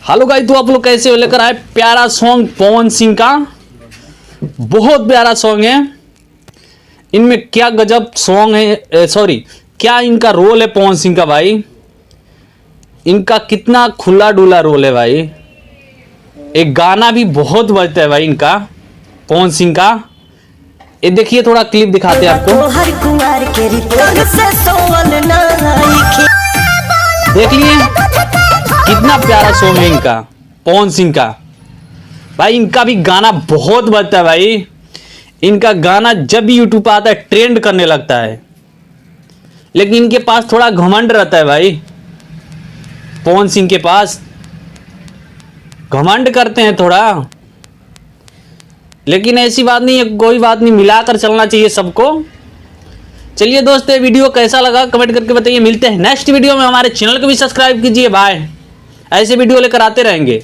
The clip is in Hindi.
हेलो गाइस, तो आप लोग कैसे हो? लेकर आए प्यारा सॉन्ग पवन सिंह का। बहुत प्यारा सॉन्ग है। इनमें क्या गजब सॉन्ग है, सॉरी क्या इनका रोल है पवन सिंह का भाई। इनका कितना खुला डुला रोल है भाई। एक गाना भी बहुत बजता है भाई इनका, पवन सिंह का। ये देखिए, थोड़ा क्लिप दिखाते हैं आपको। देख लिए कितना प्यारा सॉन्ग है इनका, पवन सिंह का भाई। इनका भी गाना बहुत बजता है भाई। इनका गाना जब भी यूट्यूब पर आता है ट्रेंड करने लगता है। लेकिन इनके पास थोड़ा घमंड रहता है भाई। पवन सिंह के पास घमंड करते हैं थोड़ा, लेकिन ऐसी बात नहीं है, कोई बात नहीं, मिलाकर चलना चाहिए सबको। चलिए दोस्त, ये वीडियो कैसा लगा कमेंट करके बताइए। मिलते हैं नेक्स्ट वीडियो में। हमारे चैनल को भी सब्सक्राइब कीजिए। बाय। ऐसे वीडियो लेकर आते रहेंगे।